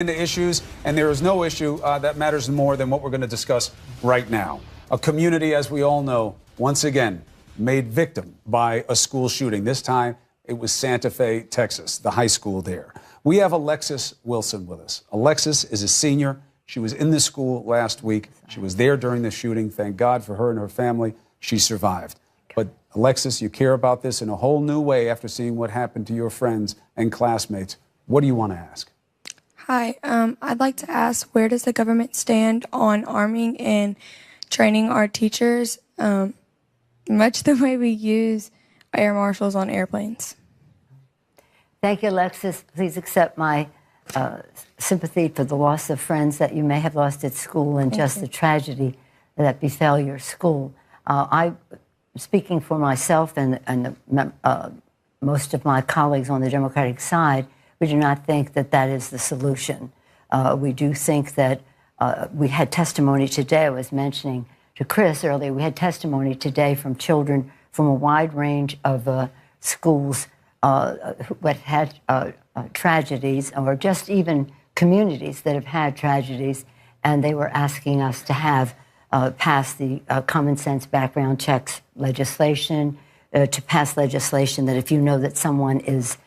Into issues, and there is no issue that matters more than what we're going to discuss right now. A community, as we all know, once again made victim by a school shooting. This time it was Santa Fe, Texas, the high school there. We have Alexis Wilson with us. Alexis is a senior. She was in the school last week. She was there during the shooting. Thank God for her and her family. She survived. But Alexis, you care about this in a whole new way after seeing what happened to your friends and classmates. What do you want to ask? Hi, I'd like to ask, where does the government stand on arming and training our teachers, much the way we use air marshals on airplanes? Thank you, Alexis. Please accept my sympathy for the loss of friends that you may have lost at school and just the tragedy that befell your school. Speaking for myself and most of my colleagues on the Democratic side, we do not think that that is the solution. We do think that we had testimony today, I was mentioning to Chris earlier, we had testimony today from children from a wide range of schools who had tragedies, or just even communities that have had tragedies, and they were asking us to have pass the common sense background checks legislation, to pass legislation that if you know that someone is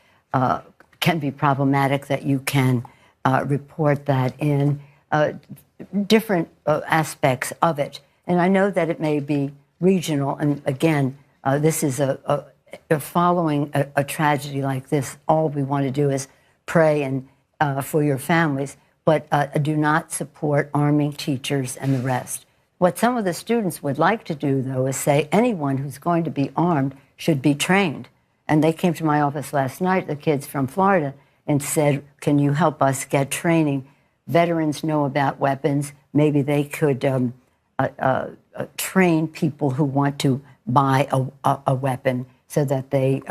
can be problematic, that you can report that in different aspects of it. And I know that it may be regional, and again, this is following a tragedy like this, all we want to do is pray and for your families, but do not support arming teachers and the rest. What some of the students would like to do, though, is say anyone who's going to be armed should be trained. And they came to my office last night, the kids from Florida, and said, can you help us get training? Veterans know about weapons. Maybe they could train people who want to buy a weapon so that they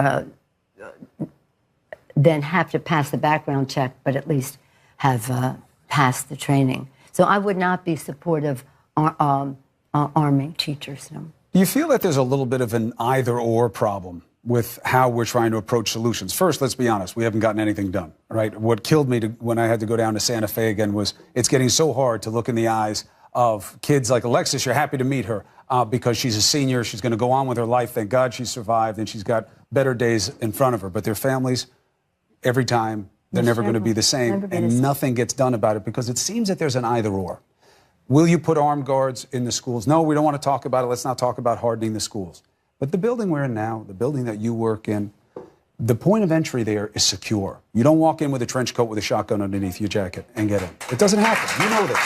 then have to pass the background check, but at least have passed the training. So I would not be supportive of arming teachers. No. Do you feel that there's a little bit of an either-or problem with how we're trying to approach solutions? First, let's be honest, we haven't gotten anything done, right? What killed me when I had to go down to Santa Fe again was it's getting so hard to look in the eyes of kids like Alexis. You're happy to meet her because she's a senior. She's going to go on with her life. Thank God she survived, and she's got better days in front of her. But their families, every time, they're never going to be the same, and nothing gets done about it because it seems that there's an either-or. Will you put armed guards in the schools? No, we don't want to talk about it. Let's not talk about hardening the schools. But the building we're in now, the building that you work in, the point of entry there is secure. You don't walk in with a trench coat with a shotgun underneath your jacket and get in. It doesn't happen. You know this.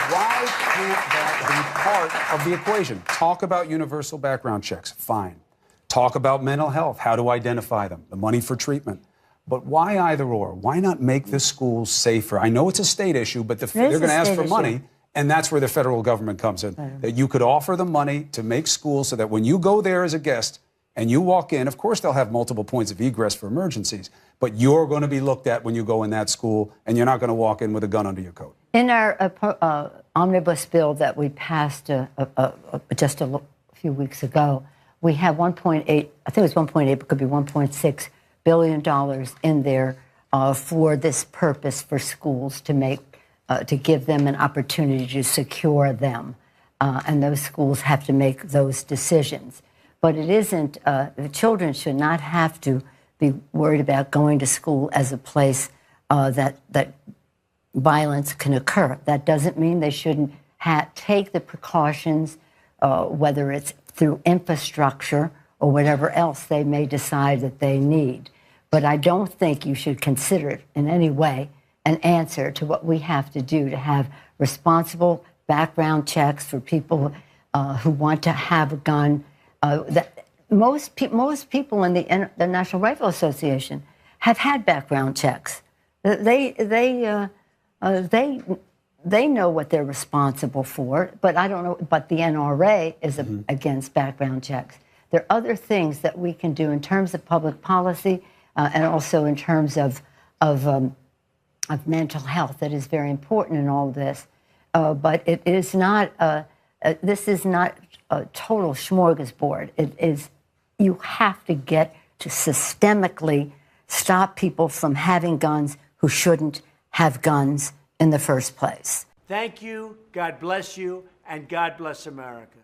Why can't that be part of the equation? Talk about universal background checks. Fine. Talk about mental health, how to identify them, the money for treatment. But why either or? Why not make the schools safer? I know it's a state issue, but they're going to ask for money. And that's where the federal government comes in, that you could offer them money to make schools so that when you go there as a guest and you walk in, of course they'll have multiple points of egress for emergencies, but you're going to be looked at when you go in that school, and you're not going to walk in with a gun under your coat. In our omnibus bill that we passed just a few weeks ago, we have 1.8, I think it was 1.8, but it could be $1.6 billion in there for this purpose for schools to make to give them an opportunity to secure them. And those schools have to make those decisions. But it isn't, the children should not have to be worried about going to school as a place that violence can occur. That doesn't mean they shouldn't take the precautions, whether it's through infrastructure or whatever else they may decide that they need. But I don't think you should consider it in any way an answer to what we have to do to have responsible background checks for people who want to have a gun. Most people in the National Rifle Association have had background checks. They know what they're responsible for, but I don't know. But the NRA is against background checks. There are other things that we can do in terms of public policy and also in terms of mental health that is very important in all this. But it is not. This is not a total smorgasbord. It is. You have to get to systemically stop people from having guns who shouldn't have guns in the first place. Thank you, God bless you, and God bless America.